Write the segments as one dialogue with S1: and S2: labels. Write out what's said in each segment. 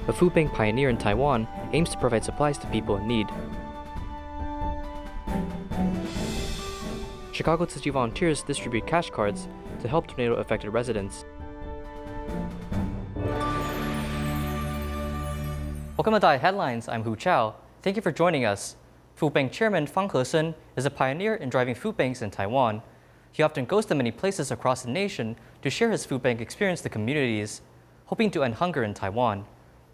S1: a food bank pioneer in Taiwan, aims to provide supplies to people in need. Chicago Tzu Chi volunteers distribute cash cards to help tornado-affected residents. Welcome to Dai Headlines, I'm Hu Chao. Thank you for joining us. Food Bank Chairman Fang Hesen is a pioneer in driving food banks in Taiwan. He often goes to many places across the nation to share his food bank experience to communities, hoping to end hunger in Taiwan.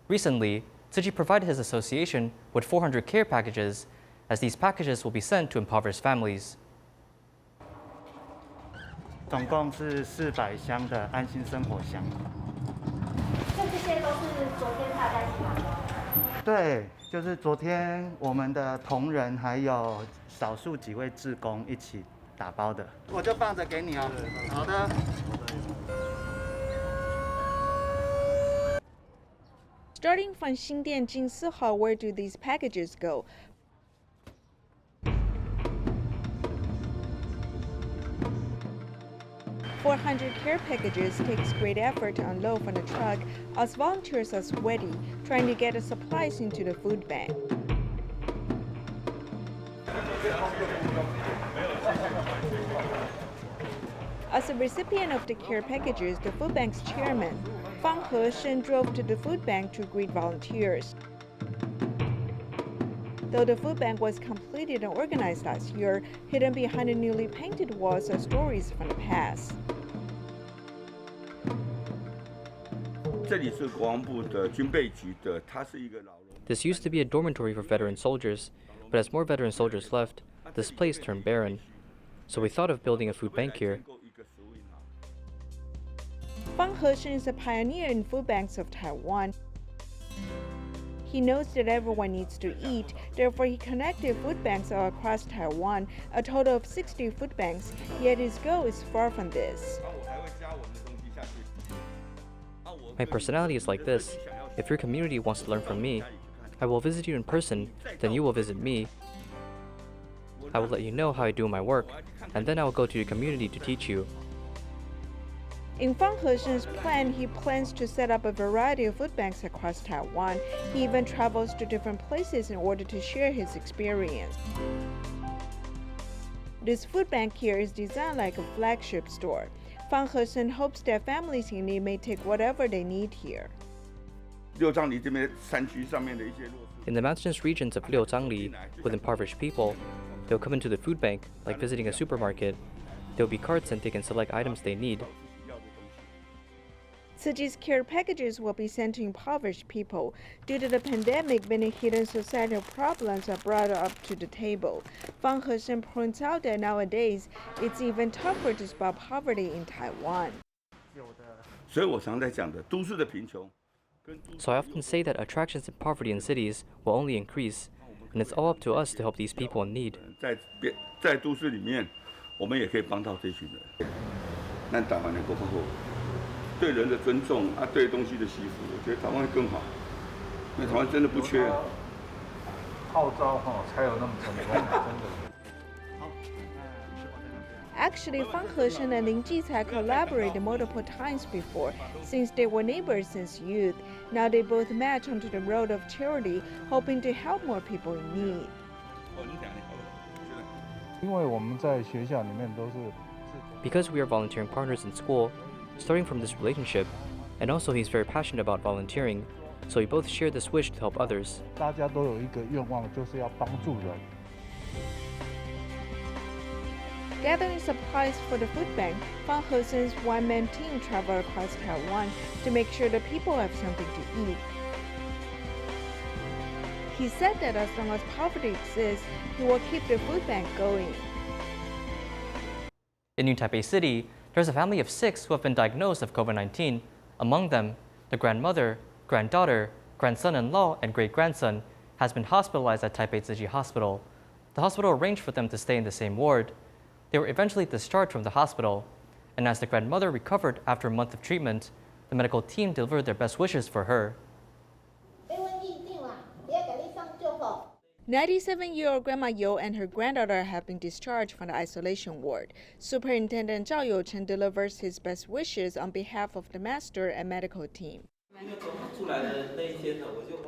S1: Recently, Tzu Chi provided his association with 400 care packages, as these packages will be sent to impoverished families.
S2: 总共是400箱的安心生活箱。
S3: 这些都是昨天大家一起拿的。
S2: 对，就是昨天我们的同仁还有少数几位志工一起打包的，我就放着给你哦。好的。
S4: Starting from Xingdian Jingsi Hall, where do these packages go? $400 care packages takes great effort to unload from the truck as volunteers are sweaty, trying to get the supplies into the food bank. As a recipient of the care packages, the food bank's chairman, Fang Hesen, drove to the food bank to greet volunteers. Though the food bank was completed and organized last year, hidden behind the newly painted walls are stories from the past.
S1: This used to be a dormitory for veteran soldiers, but as more veteran soldiers left, this place turned barren. So we thought of building a food bank here.
S4: Fang Hesen is a pioneer in food banks of Taiwan. He knows that everyone needs to eat, therefore he connected food banks all across Taiwan, a total of 60 food banks, yet his goal is far from this.
S1: My personality is like this. If your community wants to learn from me, I will visit you in person, then you will visit me. I will let you know how I do my work, and then I will go to your community to teach you.
S4: In Fang Hesen's plan, he plans to set up a variety of food banks across Taiwan. He even travels to different places in order to share his experience. This food bank here is designed like a flagship store. Fang Hesen hopes that families in need may take whatever they need here.
S1: In the mountainous regions of Liuzhangli, with impoverished people, they'll come into the food bank like visiting a supermarket. There will be carts and they can select items they need.
S4: Tzu Chi's care packages will be sent to impoverished people. Due to the pandemic, many hidden societal problems are brought up to the table. Fang Hesen points out that nowadays, it's even tougher to spot poverty in Taiwan.
S1: So I often say that attractions and poverty in cities will only increase, and it's all up to us to help these people in need.
S4: Actually, Fang Hesen and Lin Jicai collaborated multiple times before, since they were neighbors since youth. Now they both match onto the road of charity, hoping to help more people in need.
S1: Because we are volunteering partners in school, starting from this relationship, and also he's very passionate about volunteering, so we both share this wish to help others.
S4: Gathering supplies for the food bank, Fang Hesen's one-man team traveled across Taiwan to make sure the people have something to eat. He said that as long as poverty exists, he will keep the food bank going.
S1: In New Taipei City, there's a family of 6 who have been diagnosed with COVID-19. Among them, the grandmother, granddaughter, grandson-in-law, and great-grandson has been hospitalized at Taipei Tzu Chi Hospital. The hospital arranged for them to stay in the same ward. They were eventually discharged from the hospital, and as the grandmother recovered after a month of treatment, the medical team delivered their best wishes for her.
S4: 97-year-old Grandma Yo and her granddaughter have been discharged from the isolation ward. Superintendent Zhao Youchen delivers his best wishes on behalf of the master and medical team.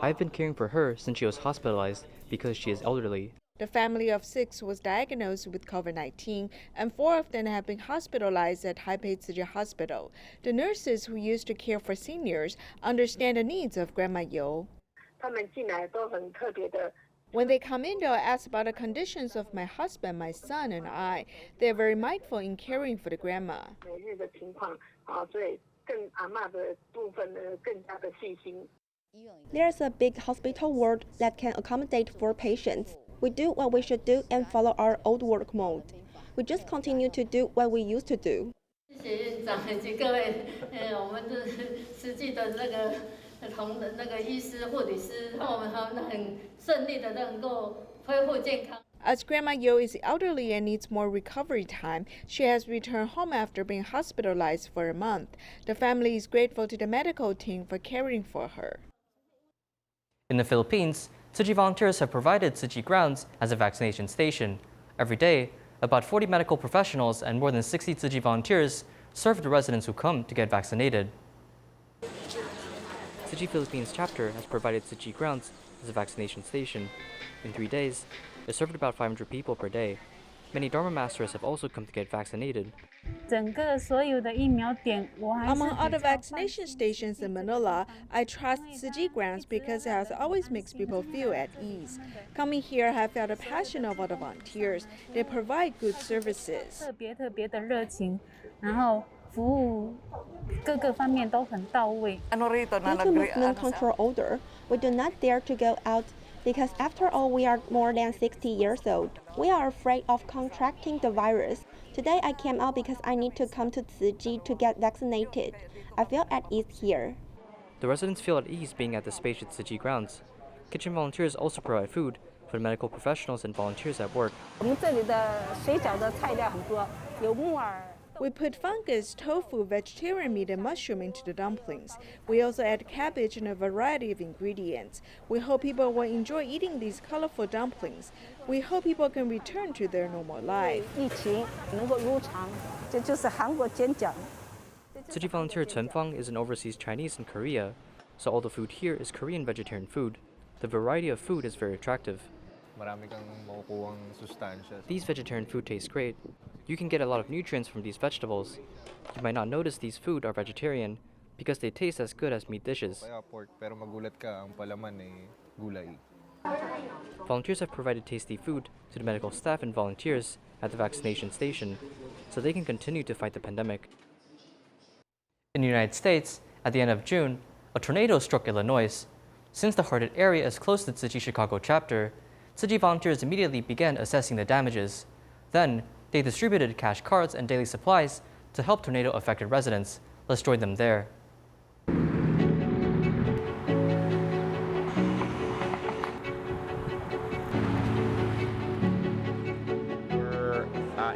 S1: I've been caring for her since she was hospitalized because she is elderly.
S4: The family of 6 was diagnosed with COVID-19, and 4 of them have been hospitalized at Taipei Tzu Chi Hospital. The nurses who used to care for seniors understand the needs of Grandma Yo. When they come in, they'll ask about the conditions of my husband, my son, and I. They're very mindful in caring for the grandma.
S5: There's a big hospital ward that can accommodate 4 patients. We do what we should do and follow our old work mode. We just continue to do what we used to do.
S6: 谢谢院长以及各位，我们的实际的那个医师、护理师，让我们很顺利的能够恢复健康。
S4: As Grandma Yo is elderly and needs more recovery time, she has returned home after being hospitalized for a month. The family is grateful to the medical team for caring for her.
S1: In the Philippines, Tzu Chi volunteers have provided Tzu Chi grounds as a vaccination station. Every day, about 40 medical professionals and more than 60 Tzu Chi volunteers serve the residents who come to get vaccinated. Tzu Chi Philippines chapter has provided Tzu Chi grounds as a vaccination station. In 3 days, it served about 500 people per day. Many Dharma masters have also come to get vaccinated.
S4: Among other vaccination stations in Manila, I trust Tzu Chi grounds because it has always makes people feel at ease. Coming here, I have felt the passion of all the volunteers. They provide good services.
S5: 各个方面都很到位。Due to movement control order, we do not dare to go out because after all we are more than 60 years old. We are afraid of contracting the virus. Today I came out because I need to come to Tzu Chi to get vaccinated. I feel at ease here.
S1: The residents feel at ease being at the spacious Tzu Chi grounds. Kitchen volunteers also provide food for the medical professionals and volunteers at work.
S7: 我们这里的水饺的菜料很多，有木耳。
S4: We put fungus, tofu, vegetarian meat, and mushroom into the dumplings. We also add cabbage and a variety of ingredients. We hope people will enjoy eating these colorful dumplings. We hope people can return to their normal life.
S7: 疫情能够如常，这就是韩国煎饺。
S1: Tzu Chi volunteer Chen Fang is an overseas Chinese in Korea, so all the food here is Korean vegetarian food. The variety of food is very attractive. These vegetarian food taste great. You can get a lot of nutrients from these vegetables. You might not notice these food are vegetarian because they taste as good as meat dishes. Volunteers have provided tasty food to the medical staff and volunteers at the vaccination station so they can continue to fight the pandemic. In the United States, at the end of June, a tornado struck Illinois. Since the hard-hit area is close to the Tzu Chi Chicago chapter, Tzu Chi volunteers immediately began assessing the damages. Then, they distributed cash cards and daily supplies to help tornado-affected residents. Let's join them there.
S8: We're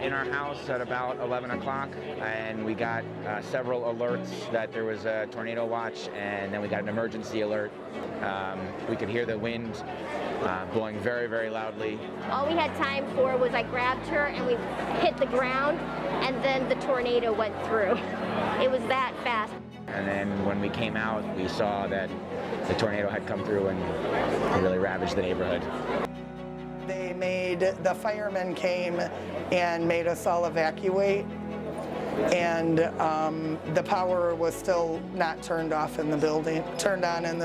S8: in our house at about 11 o'clock, and we got several alerts that there was a tornado watch, and then we got an emergency alert. We could hear the wind blowing very, very loudly.
S3: All we had time for was I grabbed her and we hit the ground, and then the tornado went through. It was that fast.
S8: And then when we came out, we saw that the tornado had come through and really ravaged the neighborhood.
S9: The firemen came and made us all evacuate, and the power was still not turned on in the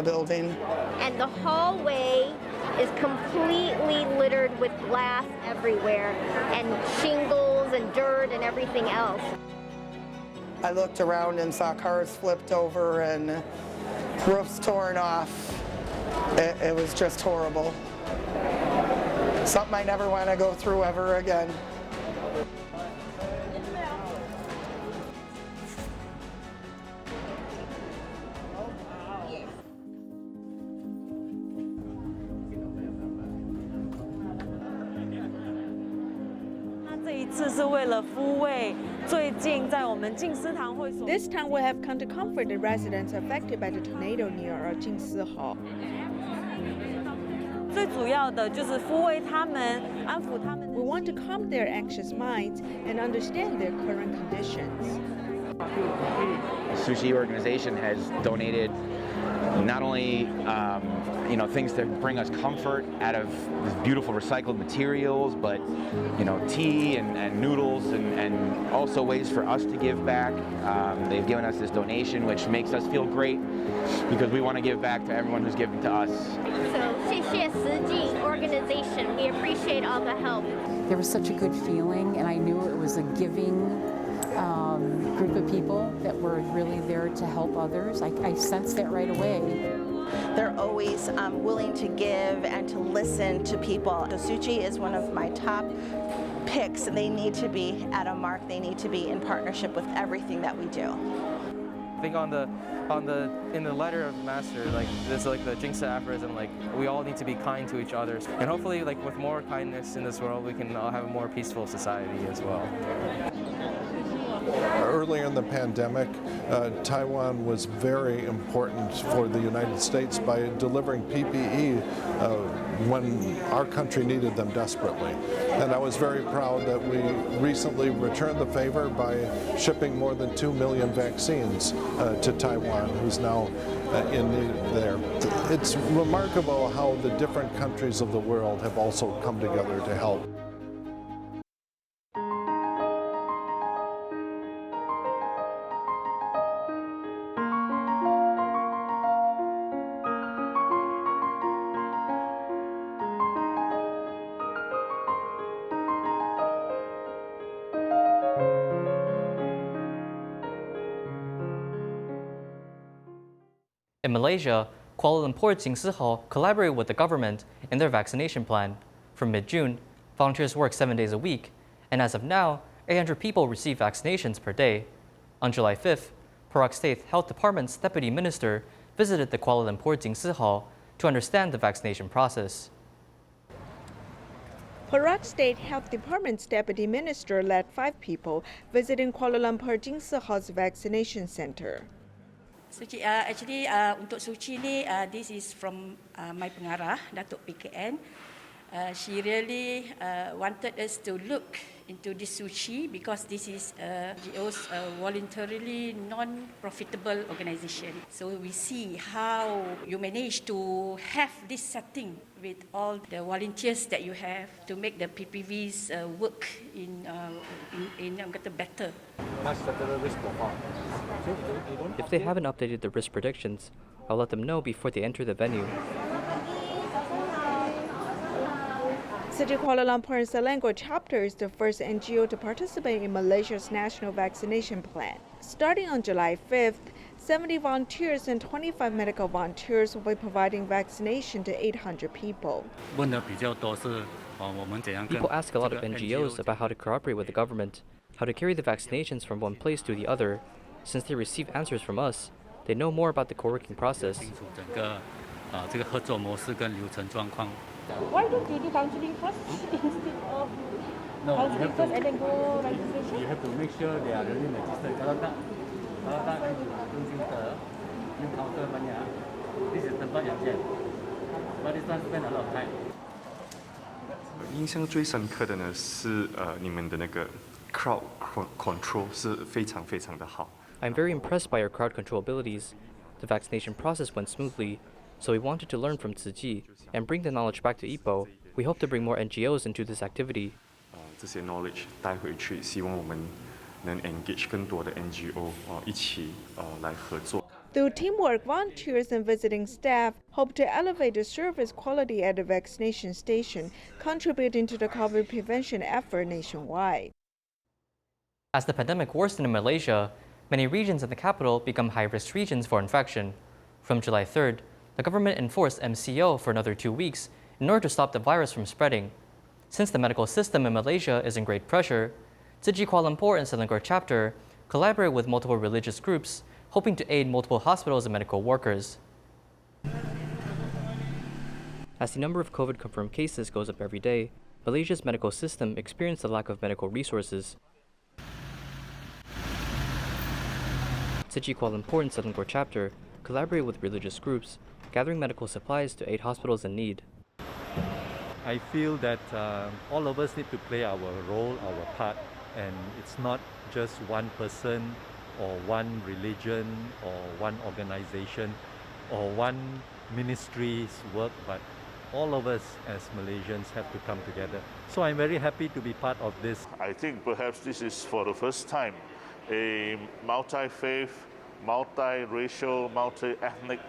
S9: building.
S3: And the hallway is completely littered with glass everywhere, and shingles and dirt and everything else.
S9: I looked around and saw cars flipped over and roofs torn off. It was just horrible. Something I never want to go through ever again.
S4: This time we have come to comfort the residents affected by the tornado near our Jingsi Hall. We want to calm their anxious minds and understand their current conditions.
S8: The Tzu Chi organization has donated not only things that bring us comfort out of these beautiful recycled materials, but tea and noodles and also ways for us to give back. They've given us this donation, which makes us feel great because we want to give back to everyone who's giving to us.
S3: So, 谢谢慈济 organization. We appreciate all the help.
S10: There was such a good feeling, and I knew it was a giving group of people that were really there to help others. I sensed that right away.
S11: They're always willing to give and to listen to people. Tzu Chi is one of my top picks, and they need to be at a mark. They need to be in partnership with everything that we do.
S12: I think in the letter of the master, there's the Jingsa aphorism, we all need to be kind to each other, and hopefully with more kindness in this world, we can all have a more peaceful society as well.
S13: Earlier in the pandemic, Taiwan was very important for the United States by delivering PPE when our country needed them desperately. And I was very proud that we recently returned the favor by shipping more than 2 million vaccines to Taiwan, who's now in need there. It's remarkable how the different countries of the world have also come together to help.
S1: In Malaysia, Kuala Lumpur Jingsi Hall collaborated with the government in their vaccination plan. From mid-June, volunteers work 7 days a week, and as of now, 800 people receive vaccinations per day. On July 5th, Perak State Health Department's Deputy Minister visited the Kuala Lumpur Jingsi Hall to understand the vaccination process.
S4: Perak State Health Department's Deputy Minister led 5 people visiting Kuala Lumpur Jingsi Hall's vaccination center.
S14: Tzu Chi, actually untuk Tzu Chi ni, this is from my pengarah, Datuk PKN. She really wanted us to look into this Tzu Chi because this is NGO's voluntarily non-profitable organization. So we see how you manage to have this setting with all the volunteers that you have to make the PPVs work in better.
S1: If they haven't updated the risk predictions, I'll let them know before they enter the venue.
S4: Tzu Chi Kuala Lumpur and Selangor chapter is the first NGO to participate in Malaysia's national vaccination plan. Starting on July 5th, 70 volunteers and 25 medical volunteers will be providing vaccination to 800 people.
S1: People ask a lot of NGOs about how to cooperate with the government, how to carry the vaccinations from one place to the other. Since they receive answers from us, they know more about the co-working process.
S7: Why don't you do counseling first instead of counseling first and then go registration?
S15: You have to make sure they are really registered. Kalau tak register, you counter banyak. This is tempat yang jam. But this one spend a lot of time.
S16: 印象最深刻的呢是你们的那个 crowd control 是非常非常的好。
S1: I'm very impressed by your crowd control abilities. The vaccination process went smoothly, so we wanted to learn from Tzu Chi and bring the knowledge back to Ipoh. We hope to bring more NGOs into this activity.
S16: 这些 knowledge 带回去，希望我们能 engage 更多的 NGO 一起来合作。
S4: Through teamwork, volunteers and visiting staff hope to elevate the service quality at the vaccination station, contributing to the COVID prevention effort nationwide.
S1: As the pandemic worsened in Malaysia, many regions in the capital become high-risk regions for infection. From July 3rd, the government enforced MCO for another 2 weeks in order to stop the virus from spreading. Since the medical system in Malaysia is in great pressure, Tzu Chi Kuala Lumpur and Selangor chapter collaborate with multiple religious groups, hoping to aid multiple hospitals and medical workers. As the number of COVID-confirmed cases goes up every day, Malaysia's medical system experienced a lack of medical resources. Tzu Chi Kuala Lumpur and Selangor chapter collaborate with religious groups, gathering medical supplies to aid hospitals in need.
S17: I feel that all of us need to play our role, our part, and it's not just one person or one religion or one organization. or one ministry's work, but all of us as Malaysians have to come together. So I'm very happy to be part of this.
S18: I think perhaps this is for the first time a multi-faith, multi-racial, multi-ethnic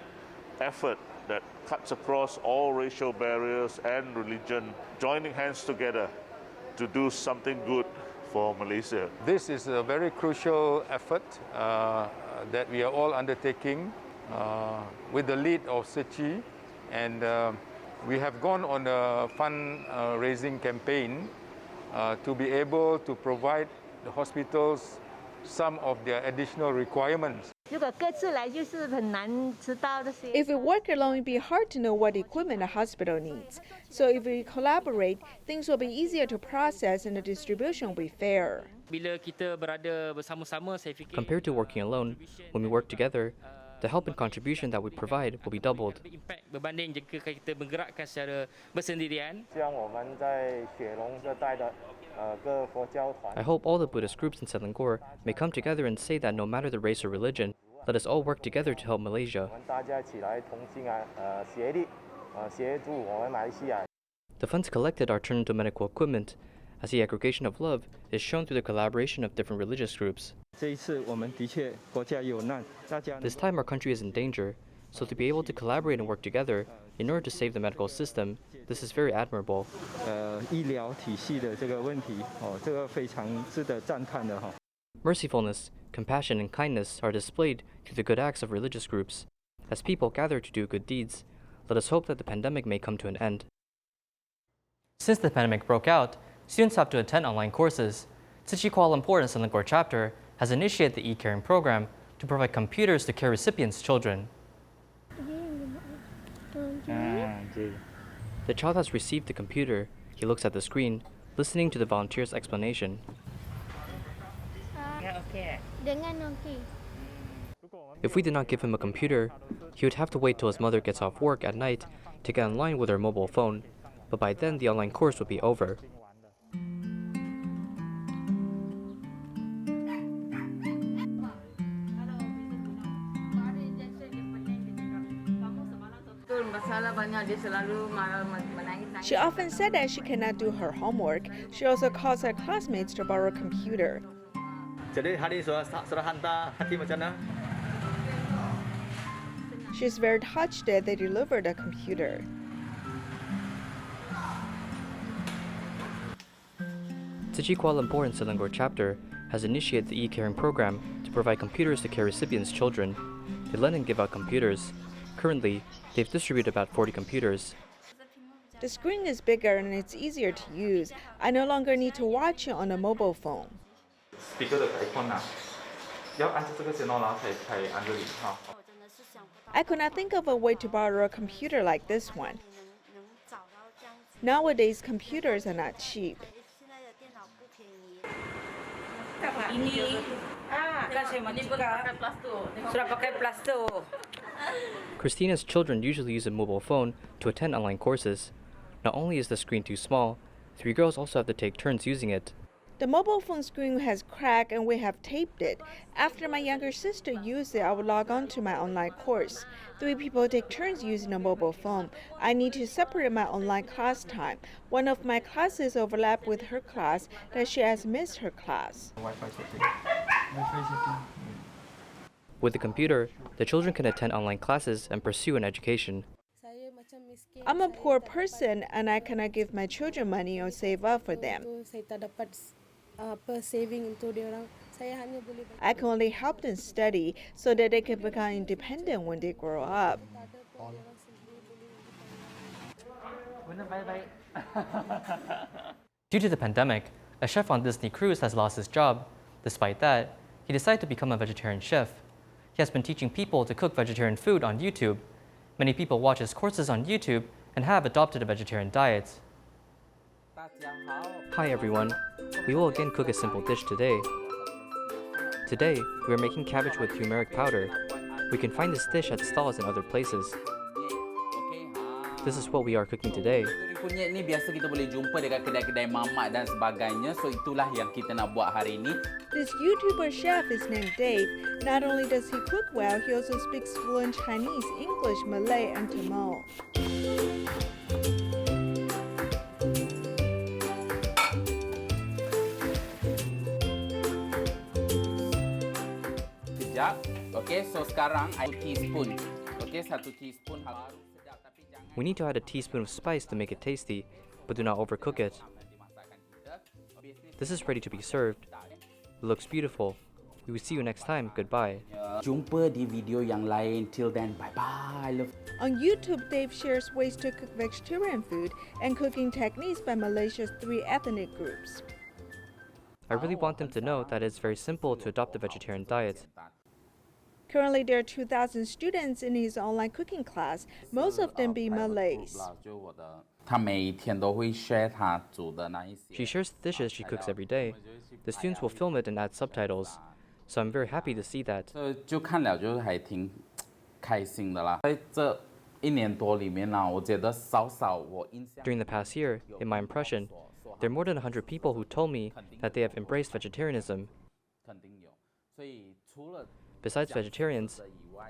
S18: effort that cuts across all racial barriers and religion, joining hands together to do something good for Malaysia.
S19: This is a very crucial effort that we are all undertaking with the lead of Tzu Chi, and we have gone on a fund-raising campaign to be able to provide the hospitals some of their additional requirements.
S4: If we work alone, it'd be hard to know what equipment a hospital needs. So if we collaborate, things will be easier to process and the distribution will be fair.
S1: Compared to working alone, when we work together, the help and contribution that we provide will be doubled. I hope all the Buddhist groups in Selangor may come together and say that no matter the race or religion, let us all work together to help Malaysia. The funds collected are turned into medical equipment, as the aggregation of love is shown through the collaboration of different religious groups. This time our country is in danger, so to be able to collaborate and work together in order to save the medical system, this is very admirable. Mercifulness, compassion, and kindness are displayed through the good acts of religious groups. As people gather to do good deeds, let us hope that the pandemic may come to an end. Since the pandemic broke out, students have to attend online courses. Tzu Chi Kuala Lumpur and Selangor chapter has initiated the e-caring program to provide computers to care recipients' children. The child has received the computer. He looks at the screen, listening to the volunteer's explanation. If we did not give him a computer, he would have to wait till his mother gets off work at night to get online with her mobile phone, but by then the online course would be over.
S4: She often said that she cannot do her homework. She also calls her classmates to borrow a computer. She's very touched that they delivered a computer.
S1: Tzu Chi Kuala Lumpur and Selangor chapter has initiated the e-caring program to provide computers to care recipients' children. They lend and give out computers. Currently, they've distributed about 40 computers.
S4: The screen is bigger and it's easier to use. I no longer need to watch it on a mobile phone. I could not think of a way to borrow a computer like this one. Nowadays, computers are not cheap.
S1: Christina's children usually use a mobile phone to attend online courses. Not only is the screen too small, 3 girls also have to take turns using it.
S4: The mobile phone screen has cracked and we have taped it. After my younger sister used it, I would log on to my online course. 3 people take turns using a mobile phone. I need to separate my online class time. One of my classes overlap with her class, that she has missed her class.
S1: With the computer, the children can attend online classes and pursue an education.
S4: I'm a poor person and I cannot give my children money or save up for them. I can only help them study so that they can become independent when they grow up.
S1: Due to the pandemic, a chef on Disney Cruise has lost his job. Despite that, he decided to become a vegetarian chef. He has been teaching people to cook vegetarian food on YouTube. Many people watch his courses on YouTube and have adopted a vegetarian diet. Hi everyone. We will again cook a simple dish today. Today, we are making cabbage with turmeric powder. We can find this dish at stalls in other places. this is what we are cooking today.
S20: Kunyit ni biasa kita boleh jumpa dekat kedai-kedai mamak dan sebagainya. So itulah yang kita nak buat hari ini.
S4: This YouTuber chef is named Dave. Not only does he cook well, he also speaks fluent Chinese, English, Malay, and Tamil.
S20: Sekejap. Okay, so sekarang 1 teaspoon. Okay, 1 teaspoon.
S1: We need to add a teaspoon of spice to make it tasty, but do not overcook it. This is ready to be served. It looks beautiful. We will see you next time. Goodbye.
S20: Jumpa di video yang lain. Till then, bye-bye.
S4: On YouTube, Dave shares ways to cook vegetarian food and cooking techniques by Malaysia's 3 ethnic groups.
S1: I really want them to know that it's very simple to adopt a vegetarian diet.
S4: Currently, there are 2,000 students in his online cooking class, most of them being Malays.
S1: She shares the dishes she cooks every day. The students will film it and add subtitles, so I'm very happy to see that. During the past year, in my impression, there are more than 100 people who told me that they have embraced vegetarianism. Besides vegetarians,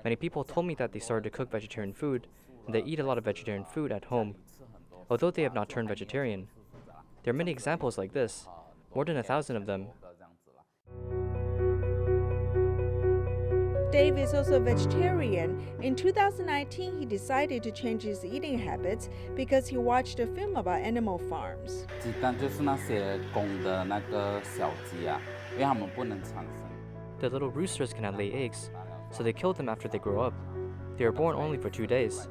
S1: many people told me that they started to cook vegetarian food and they eat a lot of vegetarian food at home, although they have not turned vegetarian. There are many examples like this, more than 1,000 of them.
S4: Dave is also a vegetarian. In 2019, he decided to change his eating habits because he watched a film about animal farms.
S1: The little roosters cannot lay eggs, so they kill them after they grow up. They are born only for 2 days.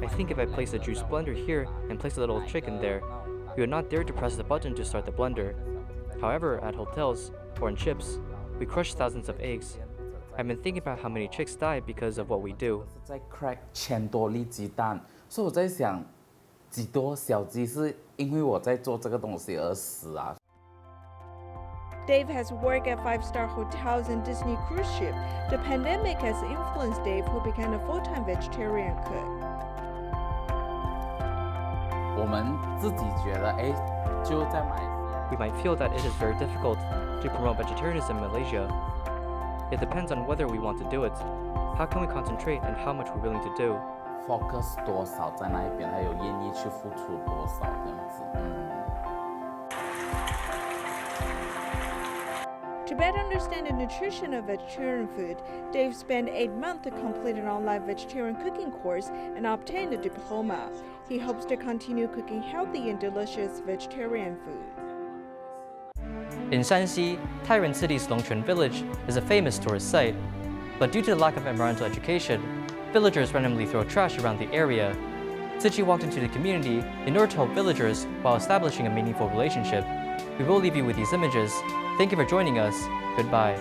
S1: I think if I place a juice blender here and place a little chicken there, we would not dare to press the button to start the blender. However, at hotels or in ships, we crush thousands of eggs. I've been thinking about how many chicks die because of what we do.
S4: Dave has worked at 5-star hotels and Disney cruise ship. The pandemic has influenced Dave, who became a full-time vegetarian cook.
S1: We might feel that it is very difficult to promote vegetarianism in Malaysia. It depends on whether we want to do it. How can we concentrate and how much we're willing to do?
S20: Focus 多少在那一边，还有愿意去付出多少这样子。
S4: To better understand the nutrition of vegetarian food, Dave spent 8 months to complete an online vegetarian cooking course and obtain a diploma. He hopes to continue cooking healthy and delicious vegetarian food.
S1: In Shanxi, Taiwan City's Longquan Village is a famous tourist site, but due to the lack of environmental education, villagers randomly throw trash around the area. Tzu Chi walked into the community in order to help villagers while establishing a meaningful relationship. We will leave you with these images. Thank you for joining us. Goodbye.